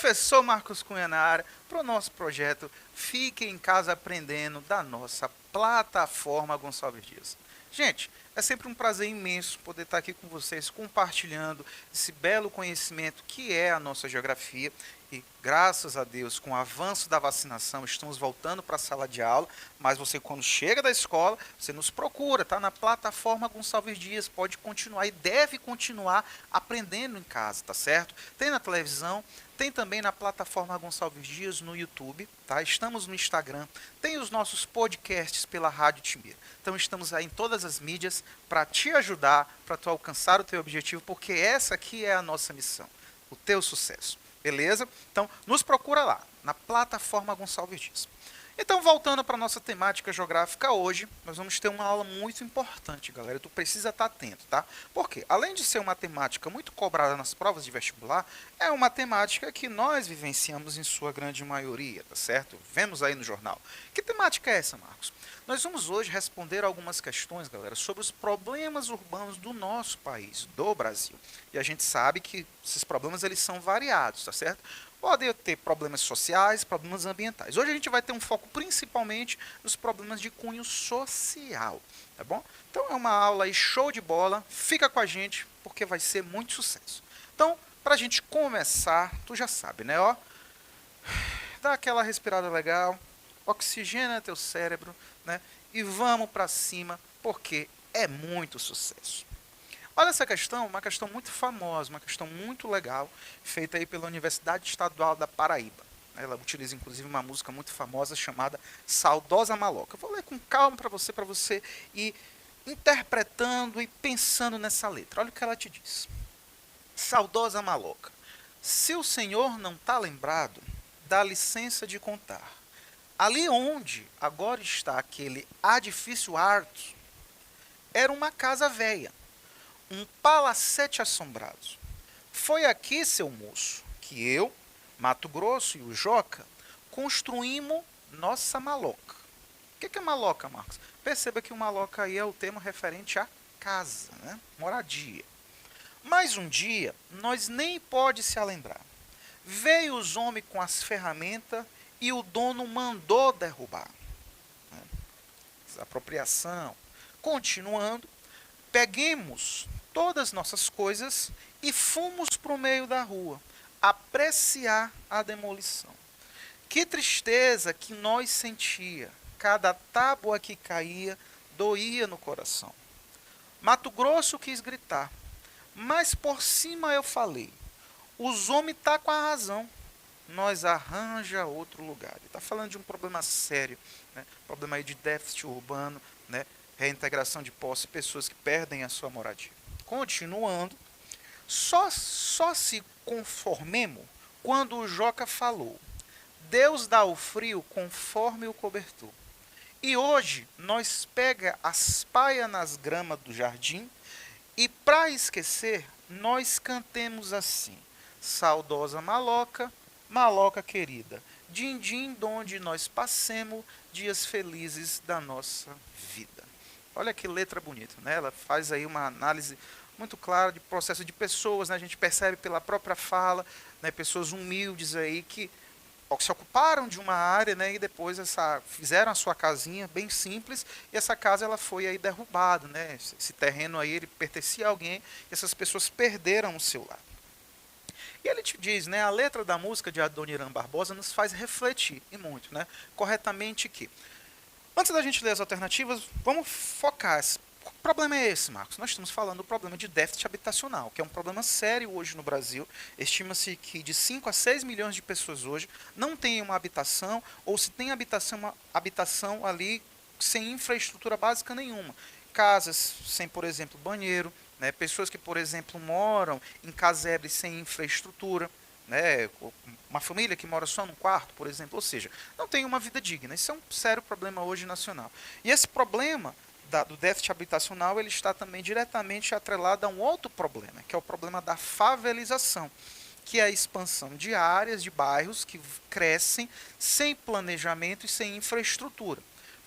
Professor Marcos Cunha na área, para o nosso projeto Fique em Casa Aprendendo da nossa plataforma Gonçalves Dias. Gente, é sempre um prazer imenso poder estar aqui com vocês, compartilhando esse belo conhecimento que é a nossa geografia. E graças a Deus, com o avanço da vacinação, estamos voltando para a sala de aula, mas você quando chega da escola, você nos procura, tá na plataforma Gonçalves Dias, pode continuar e deve continuar aprendendo em casa, tá certo? Tem na televisão, tem também na plataforma Gonçalves Dias no YouTube, tá? Estamos no Instagram, tem os nossos podcasts pela Rádio Timira. Então estamos aí em todas as mídias para te ajudar, para tu alcançar o teu objetivo, porque essa aqui é a nossa missão, o teu sucesso. Beleza? Então, nos procura lá, na plataforma Gonçalves Dias. Então, voltando para a nossa temática geográfica hoje, nós vamos ter uma aula muito importante, galera. Tu precisa estar atento, tá? Porque, além de ser uma temática muito cobrada nas provas de vestibular, é uma temática que nós vivenciamos em sua grande maioria, tá certo? Vemos aí no jornal. Que temática é essa, Marcos? Nós vamos hoje responder algumas questões, galera, sobre os problemas urbanos do nosso país, do Brasil. E a gente sabe que esses problemas eles são variados, tá certo? Pode ter problemas sociais, problemas ambientais. Hoje a gente vai ter um foco principalmente nos problemas de cunho social, tá bom? Então é uma aula aí show de bola, fica com a gente porque vai ser muito sucesso. Então, para a gente começar, tu já sabe, né? Ó, dá aquela respirada legal, oxigena teu cérebro, né? E vamos para cima porque é muito sucesso. Olha essa questão, uma questão muito famosa, uma questão muito legal, feita aí pela Universidade Estadual da Paraíba. Ela utiliza inclusive uma música muito famosa chamada Saudosa Maloca. Eu vou ler com calma para você ir interpretando e pensando nessa letra. Olha o que ela te diz. Saudosa Maloca. Se o senhor não está lembrado, dá licença de contar. Ali onde agora está aquele edifício alto, era uma casa velha, um palacete assombrado. Foi aqui, seu moço, que eu, Mato Grosso e o Joca construímos nossa maloca. O que é maloca, Marcos? Perceba que o maloca aí é o termo referente à casa, né? Moradia. Mas um dia, nós nem pode se lembrar. Veio os homens com as ferramentas e o dono mandou derrubar. Né? Desapropriação. Continuando, peguemos todas nossas coisas e fomos para o meio da rua apreciar a demolição. Que tristeza que nós sentia. Cada tábua que caía doía no coração. Mato Grosso quis gritar, mas por cima eu falei, os homens tá com a razão, nós arranja outro lugar. Ele está falando de um problema sério, né? Problema aí de déficit urbano, né? Reintegração de posse, pessoas que perdem a sua moradia. Continuando, só se conformemos quando o Joca falou, Deus dá o frio conforme o cobertor. E hoje nós pega as paias nas gramas do jardim e para esquecer nós cantemos assim, saudosa maloca, maloca querida, din-din donde nós passemos dias felizes da nossa vida. Olha que letra bonita, né? Ela faz aí uma análise muito clara de processo de pessoas, né? A gente percebe pela própria fala, né? Pessoas humildes aí que se ocuparam de uma área, né? E depois fizeram a sua casinha bem simples e essa casa ela foi aí derrubada, né? Esse terreno aí ele pertencia a alguém e essas pessoas perderam o seu lar. E ele te diz, né? A letra da música de Adoniran Barbosa nos faz refletir e muito, né? Corretamente que antes da gente ler as alternativas, vamos focar. Que problema é esse, Marcos? Nós estamos falando do problema de déficit habitacional, que é um problema sério hoje no Brasil. Estima-se que de 5 a 6 milhões de pessoas hoje não têm uma habitação, ou se tem habitação, uma habitação ali sem infraestrutura básica nenhuma. Casas sem, por exemplo, banheiro, né? Pessoas que, por exemplo, moram em casebres sem infraestrutura, né, uma família que mora só num quarto, por exemplo, ou seja, não tem uma vida digna. Isso é um sério problema hoje nacional. E esse problema do déficit habitacional ele está também diretamente atrelado a um outro problema, que é o problema da favelização, que é a expansão de áreas, de bairros que crescem sem planejamento e sem infraestrutura,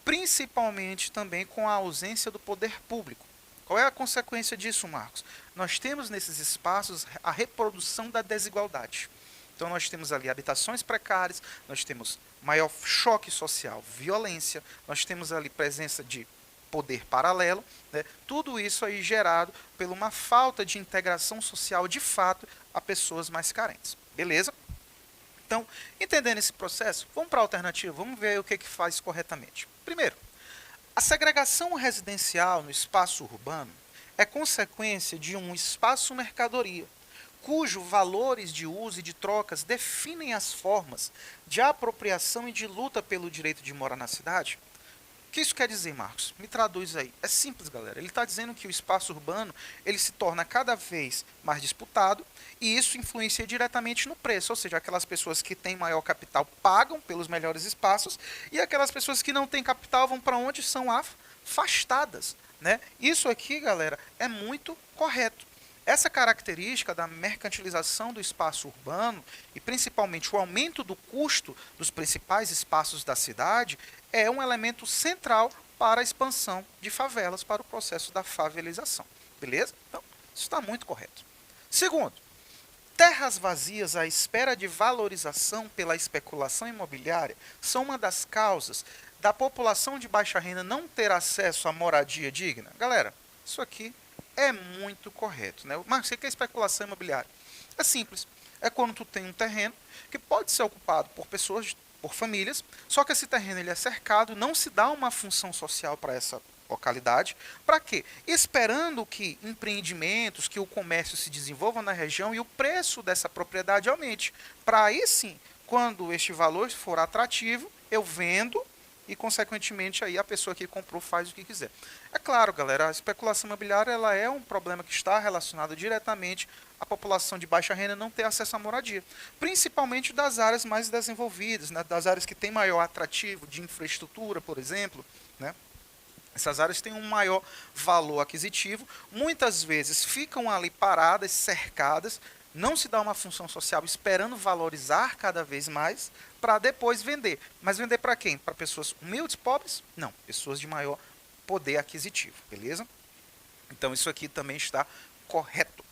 principalmente também com a ausência do poder público. Qual é a consequência disso, Marcos? Nós temos nesses espaços a reprodução da desigualdade. Então nós temos ali habitações precárias, nós temos maior choque social, violência, nós temos ali presença de poder paralelo, né? Tudo isso aí gerado por uma falta de integração social de fato a pessoas mais carentes. Beleza? Então, entendendo esse processo, vamos para a alternativa, vamos ver o que faz corretamente. Primeiro, a segregação residencial no espaço urbano é consequência de um espaço mercadoria, cujos valores de uso e de trocas definem as formas de apropriação e de luta pelo direito de morar na cidade. O que isso quer dizer, Marcos? Me traduz aí. É simples, galera. Ele está dizendo que o espaço urbano ele se torna cada vez mais disputado e isso influencia diretamente no preço, ou seja, aquelas pessoas que têm maior capital pagam pelos melhores espaços e aquelas pessoas que não têm capital vão para onde são afastadas, né? Isso aqui, galera, é muito correto. Essa característica da mercantilização do espaço urbano e principalmente o aumento do custo dos principais espaços da cidade é um elemento central para a expansão de favelas, para o processo da favelização. Beleza? Então, isso está muito correto. Segundo, terras vazias à espera de valorização pela especulação imobiliária são uma das causas da população de baixa renda não ter acesso à moradia digna. Galera, isso aqui é muito correto, né? Marcos, o que é especulação imobiliária? É simples. É quando tu tem um terreno que pode ser ocupado por pessoas, por famílias, só que esse terreno ele é cercado, não se dá uma função social para essa localidade. Para quê? Esperando que empreendimentos, que o comércio se desenvolva na região e o preço dessa propriedade aumente. Para aí sim, quando este valor for atrativo, eu vendo e, consequentemente, aí a pessoa que comprou faz o que quiser. É claro, galera, a especulação imobiliária ela é um problema que está relacionado diretamente à população de baixa renda não ter acesso à moradia, principalmente das áreas mais desenvolvidas, né, das áreas que têm maior atrativo de infraestrutura, por exemplo, né? Essas áreas têm um maior valor aquisitivo, muitas vezes ficam ali paradas, cercadas, não se dá uma função social esperando valorizar cada vez mais para depois vender. Mas vender para quem? Para pessoas humildes, pobres? Não, pessoas de maior poder aquisitivo, beleza? Então isso aqui também está correto.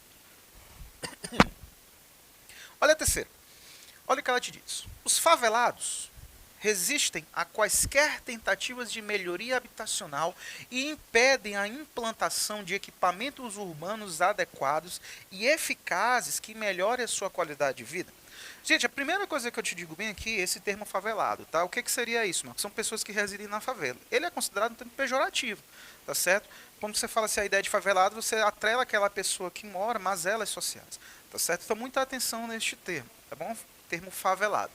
Olha a terceira. Olha o que ela te diz. Os favelados resistem a quaisquer tentativas de melhoria habitacional e impedem a implantação de equipamentos urbanos adequados e eficazes que melhorem a sua qualidade de vida. Gente, a primeira coisa que eu te digo bem aqui é esse termo favelado, tá? O que seria isso, Marcos? São pessoas que residem na favela. Ele é considerado um termo pejorativo, tá certo? Quando você fala assim, a ideia de favelado, você atrela aquela pessoa que mora, mazelas sociais, tá certo? Então, muita atenção neste termo, tá bom? Termo favelado.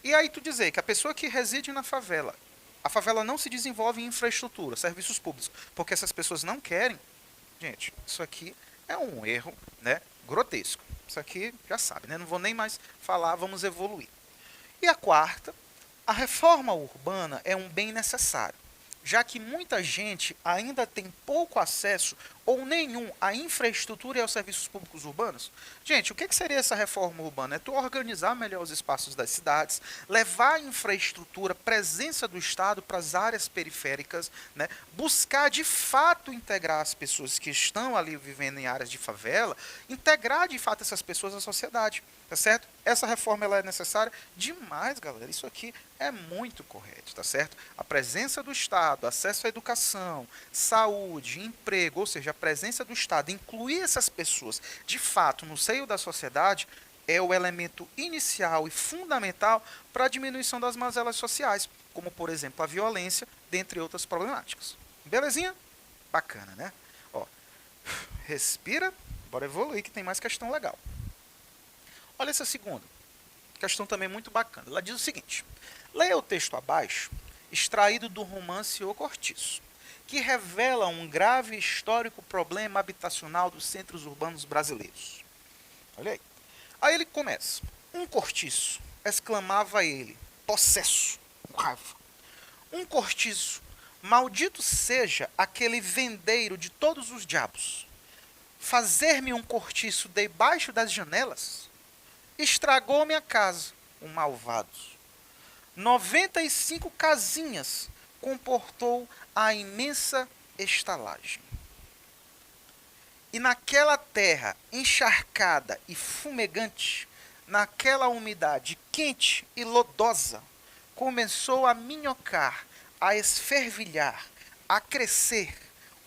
E aí tu dizer que a pessoa que reside na favela, a favela não se desenvolve em infraestrutura, serviços públicos, porque essas pessoas não querem, gente, isso aqui é um erro, né, grotesco. Isso aqui já sabe, né? Não vou nem mais falar, vamos evoluir. E a quarta, a reforma urbana é um bem necessário, já que muita gente ainda tem pouco acesso ou nenhum à infraestrutura e aos serviços públicos urbanos. Gente, o que seria essa reforma urbana? É tu organizar melhor os espaços das cidades, levar a infraestrutura, presença do Estado para as áreas periféricas, né? Buscar de fato integrar as pessoas que estão ali vivendo em áreas de favela, integrar de fato essas pessoas à sociedade. Tá certo? Essa reforma ela é necessária demais, galera. Isso aqui é muito correto, tá certo? A presença do Estado, acesso à educação, saúde, emprego, ou seja, a presença do Estado, incluir essas pessoas de fato no seio da sociedade, é o elemento inicial e fundamental para a diminuição das mazelas sociais, como, por exemplo, a violência, dentre outras problemáticas. Belezinha? Bacana, né? Ó, respira, bora evoluir que tem mais questão legal. Olha essa segunda, questão também muito bacana. Ela diz o seguinte: leia o texto abaixo, extraído do romance O Cortiço, que revela um grave e histórico problema habitacional dos centros urbanos brasileiros. Olha aí. Aí ele começa. Um cortiço, exclamava ele, possesso, com raiva. Um cortiço, maldito seja aquele vendeiro de todos os diabos. Fazer-me um cortiço debaixo das janelas? Estragou minha casa, um malvado. 95 casinhas comportou a imensa estalagem. E naquela terra encharcada e fumegante, naquela umidade quente e lodosa, começou a minhocar, a esfervilhar, a crescer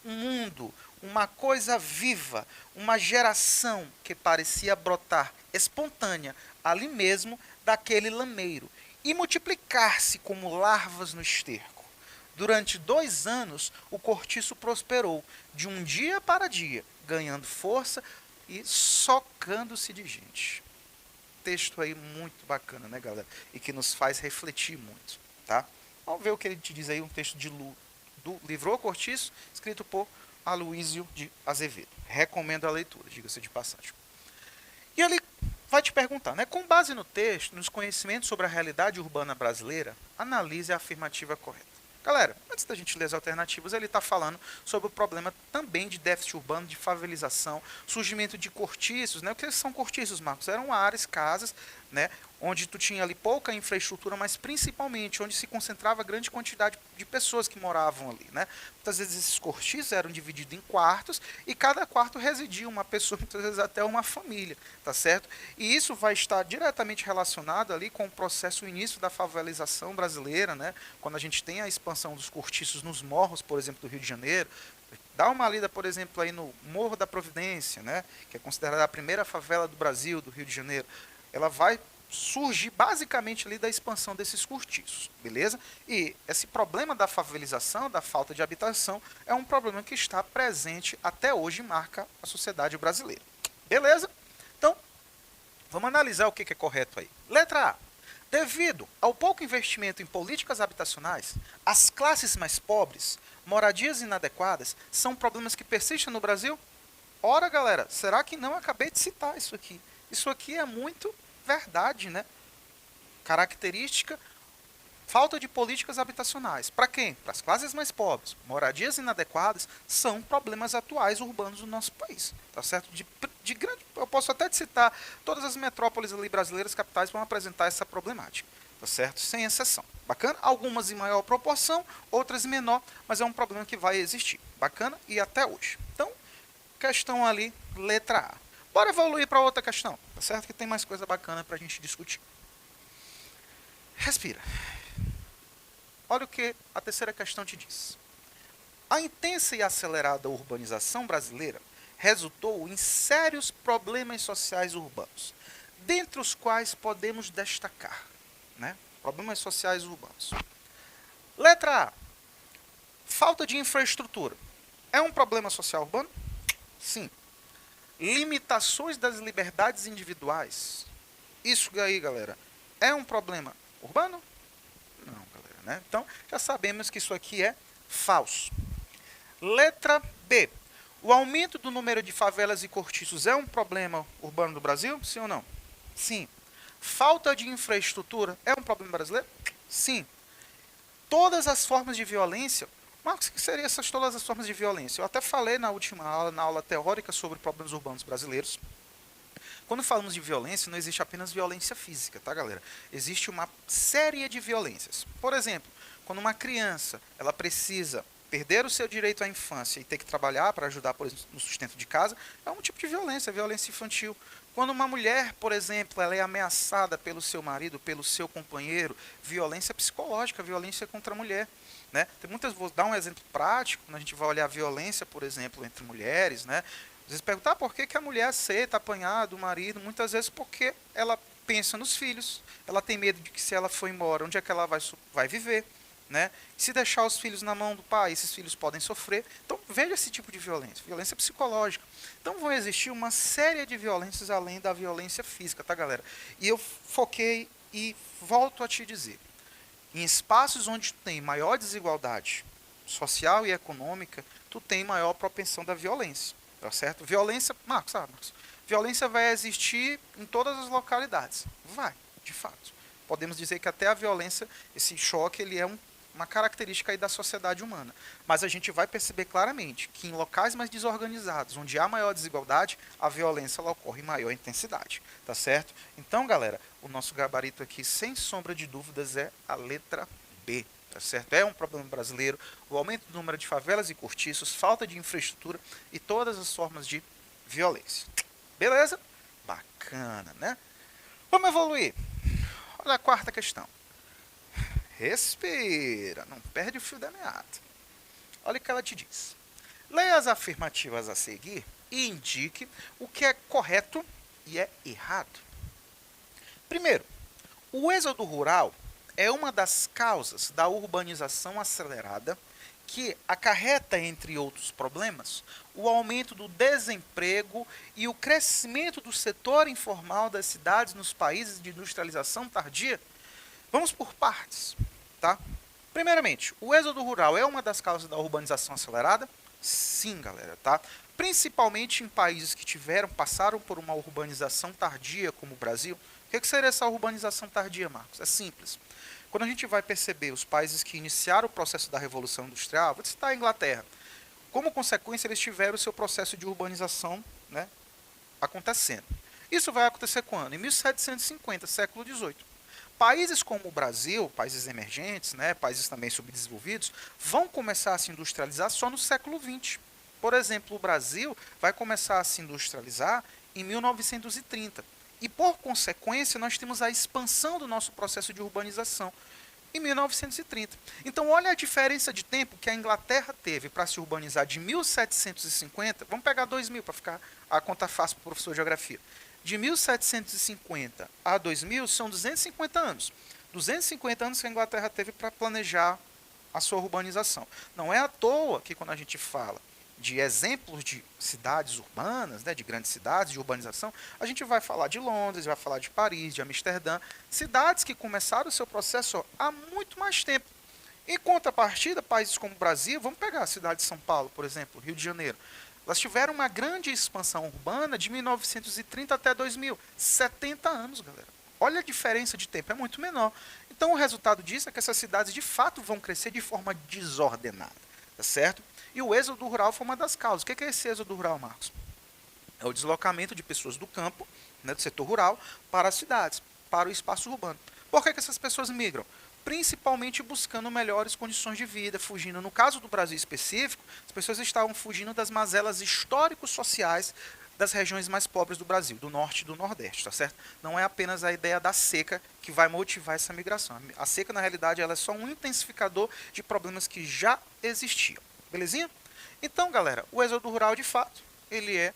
um mundo, uma coisa viva, uma geração que parecia brotar espontânea ali mesmo daquele lameiro e multiplicar-se como larvas no esterco. Durante 2 anos, o cortiço prosperou, de um dia para dia, ganhando força e socando-se de gente. Texto aí muito bacana, né, galera? E que nos faz refletir muito, tá? Vamos ver o que ele te diz aí, um texto do livro O Cortiço, escrito por Aloísio de Azevedo. Recomendo a leitura, diga-se de passagem. E ele vai te perguntar, né? Com base no texto, nos conhecimentos sobre a realidade urbana brasileira, analise a afirmativa correta. Galera, antes da gente ler as alternativas, ele está falando sobre o problema também de déficit urbano, de favelização, surgimento de cortiços, né? O que são cortiços, Marcos? Eram áreas, casas, né? Onde tu tinha ali pouca infraestrutura, mas principalmente onde se concentrava grande quantidade de pessoas que moravam ali, né? Muitas vezes esses cortiços eram divididos em quartos e cada quarto residia uma pessoa, muitas vezes até uma família, tá certo? E isso vai estar diretamente relacionado ali com o processo, o início da favelização brasileira, né? Quando a gente tem a expansão dos cortiços nos morros, por exemplo, do Rio de Janeiro. Dá uma lida, por exemplo, aí no Morro da Providência, né? Que é considerada a primeira favela do Brasil, do Rio de Janeiro. Ela vai surge basicamente ali da expansão desses cortiços, beleza? E esse problema da favelização, da falta de habitação, é um problema que está presente até hoje e marca a sociedade brasileira. Beleza? Então, vamos analisar o que é correto aí. Letra A. Devido ao pouco investimento em políticas habitacionais, as classes mais pobres, moradias inadequadas, são problemas que persistem no Brasil? Ora, galera, será que não acabei de citar isso aqui? Isso aqui é muito verdade, né? Característica, falta de políticas habitacionais. Para quem? Para as classes mais pobres. Moradias inadequadas são problemas atuais urbanos do nosso país. Tá certo? De grande, eu posso até te citar todas as metrópoles ali brasileiras, capitais, vão apresentar essa problemática. Tá certo? Sem exceção. Bacana? Algumas em maior proporção, outras em menor, mas é um problema que vai existir. Bacana? E até hoje. Então, questão ali, letra A. Bora evoluir para outra questão, tá certo? Que tem mais coisa bacana para a gente discutir. Respira. Olha o que a terceira questão te diz. A intensa e acelerada urbanização brasileira resultou em sérios problemas sociais urbanos, dentre os quais podemos destacar, né? Problemas sociais urbanos. Letra A. Falta de infraestrutura. É um problema social urbano? Sim. Limitações das liberdades individuais. Isso aí, galera, é um problema urbano? Não, galera, né? Então, já sabemos que isso aqui é falso. Letra B. O aumento do número de favelas e cortiços é um problema urbano do Brasil? Sim ou não? Sim. Falta de infraestrutura é um problema brasileiro? Sim. Todas as formas de violência. Marcos, o que seriam todas as formas de violência? Eu até falei na última aula, na aula teórica sobre problemas urbanos brasileiros. Quando falamos de violência, não existe apenas violência física, tá, galera? Existe uma série de violências. Por exemplo, quando uma criança ela precisa perder o seu direito à infância e ter que trabalhar para ajudar, por exemplo, no sustento de casa, é um tipo de violência, violência infantil. Quando uma mulher, por exemplo, ela é ameaçada pelo seu marido, pelo seu companheiro, violência psicológica, violência contra a mulher. Né? Tem muitas, vou dar um exemplo prático, quando a gente vai olhar a violência, por exemplo, entre mulheres, né? Às vezes perguntar por que a mulher aceita apanhar do marido, muitas vezes porque ela pensa nos filhos, ela tem medo de que se ela for embora, onde é que ela vai viver, né? Se deixar os filhos na mão do pai, esses filhos podem sofrer. Então veja esse tipo de violência, violência psicológica. Então vão existir uma série de violências além da violência física, tá, galera? E eu foquei e volto a te dizer, em espaços onde tu tem maior desigualdade social e econômica, tu tem maior propensão da violência, tá certo? Violência, Marcos, violência vai existir em todas as localidades. Vai, de fato. Podemos dizer que até a violência, esse choque, ele é uma característica aí da sociedade humana. Mas a gente vai perceber claramente que em locais mais desorganizados, onde há maior desigualdade, a violência ela ocorre em maior intensidade, tá certo? Então, galera, o nosso gabarito aqui, sem sombra de dúvidas, é a letra B, tá certo? É um problema brasileiro, o aumento do número de favelas e cortiços, falta de infraestrutura e todas as formas de violência. Beleza? Bacana, né? Vamos evoluir. Olha a quarta questão. Respira, não perde o fio da meada. Olha o que ela te diz. Leia as afirmativas a seguir e indique o que é correto e é errado. Primeiro, o êxodo rural é uma das causas da urbanização acelerada que acarreta, entre outros problemas, o aumento do desemprego e o crescimento do setor informal das cidades nos países de industrialização tardia. Vamos por partes, tá? Primeiramente, o êxodo rural é uma das causas da urbanização acelerada? Sim, galera, tá? Principalmente em países que passaram por uma urbanização tardia, como o Brasil. O que seria essa urbanização tardia, Marcos? É simples. Quando a gente vai perceber os países que iniciaram o processo da Revolução Industrial, vou citar a Inglaterra, como consequência eles tiveram o seu processo de urbanização, né, acontecendo. Isso vai acontecer quando? Em 1750, século XVIII. Países como o Brasil, países emergentes, né, países também subdesenvolvidos, vão começar a se industrializar só no século XX. Por exemplo, o Brasil vai começar a se industrializar em 1930. E, por consequência, nós temos a expansão do nosso processo de urbanização em 1930. Então, olha a diferença de tempo que a Inglaterra teve para se urbanizar de 1750, vamos pegar 2000 para ficar a conta fácil para o professor de geografia. De 1750 a 2000 são 250 anos. 250 anos que a Inglaterra teve para planejar a sua urbanização. Não é à toa que quando a gente fala de exemplos de cidades urbanas, né, de grandes cidades, de urbanização, a gente vai falar de Londres, vai falar de Paris, de Amsterdã, cidades que começaram o seu processo há muito mais tempo. Em contrapartida, países como o Brasil, vamos pegar a cidade de São Paulo, por exemplo, Rio de Janeiro, elas tiveram uma grande expansão urbana de 1930 até 2000, 70 anos, galera. Olha a diferença de tempo, é muito menor. Então o resultado disso é que essas cidades de fato vão crescer de forma desordenada, tá certo? E o êxodo rural foi uma das causas. O que é esse êxodo rural, Marcos? É o deslocamento de pessoas do campo, né, do setor rural, para as cidades, para o espaço urbano. Por que essas pessoas migram? Principalmente buscando melhores condições de vida, fugindo, no caso do Brasil específico, as pessoas estavam fugindo das mazelas históricos sociais das regiões mais pobres do Brasil, do norte e do nordeste, tá certo? Não é apenas a ideia da seca que vai motivar essa migração. A seca, na realidade, ela é só um intensificador de problemas que já existiam. Belezinha? Então, galera, o êxodo rural, de fato, ele é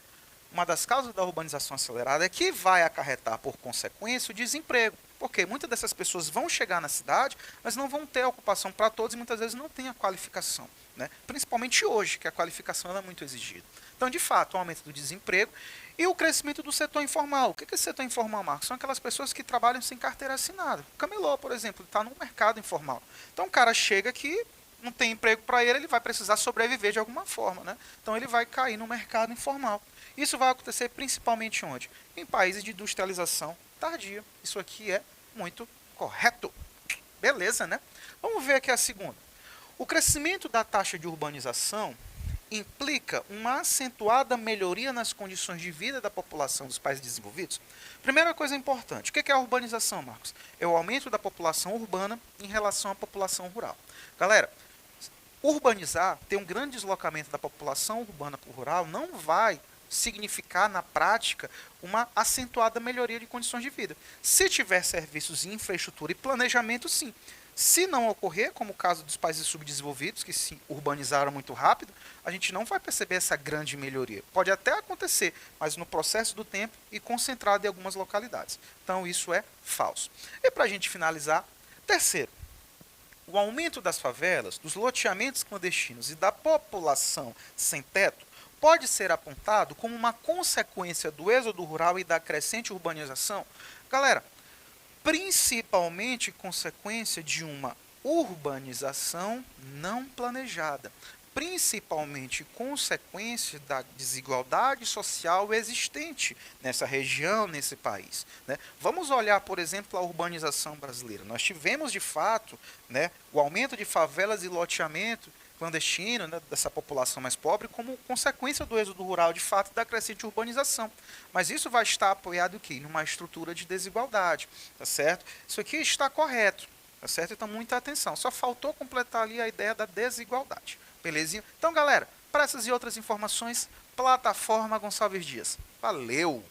uma das causas da urbanização acelerada que vai acarretar, por consequência, o desemprego. Porque muitas dessas pessoas vão chegar na cidade, mas não vão ter ocupação para todos e muitas vezes não têm a qualificação, né? Principalmente hoje, que a qualificação é muito exigida. Então, de fato, o aumento do desemprego e o crescimento do setor informal. O que é esse setor informal, Marcos? São aquelas pessoas que trabalham sem carteira assinada. O camelô, por exemplo, está no mercado informal. Então, o cara chega aqui, não tem emprego para ele, ele vai precisar sobreviver de alguma forma, né? Então ele vai cair no mercado informal. Isso vai acontecer principalmente onde? Em países de industrialização tardia. Isso aqui é muito correto. Beleza, né? Vamos ver aqui a segunda. O crescimento da taxa de urbanização implica uma acentuada melhoria nas condições de vida da população dos países desenvolvidos? Primeira coisa importante, o que é a urbanização, Marcos? É o aumento da população urbana em relação à população rural. Galera, urbanizar, ter um grande deslocamento da população urbana para o rural, não vai significar, na prática, uma acentuada melhoria de condições de vida. Se tiver serviços de infraestrutura e planejamento, sim. Se não ocorrer, como o caso dos países subdesenvolvidos, que se urbanizaram muito rápido, a gente não vai perceber essa grande melhoria. Pode até acontecer, mas no processo do tempo e concentrado em algumas localidades. Então, isso é falso. E para a gente finalizar, terceiro, o aumento das favelas, dos loteamentos clandestinos e da população sem teto pode ser apontado como uma consequência do êxodo rural e da crescente urbanização? Galera, principalmente consequência de uma urbanização não planejada, principalmente consequência da desigualdade social existente nessa região, nesse país, né? Vamos olhar, por exemplo, a urbanização brasileira. Nós tivemos, de fato, né, o aumento de favelas e loteamento clandestino, né, dessa população mais pobre, como consequência do êxodo rural, de fato, da crescente urbanização. Mas isso vai estar apoiado aqui numa estrutura de desigualdade, tá certo? Isso aqui está correto, tá certo? Então, muita atenção. Só faltou completar ali a ideia da desigualdade. Belezinha? Então, galera, para essas e outras informações, plataforma Gonçalves Dias. Valeu!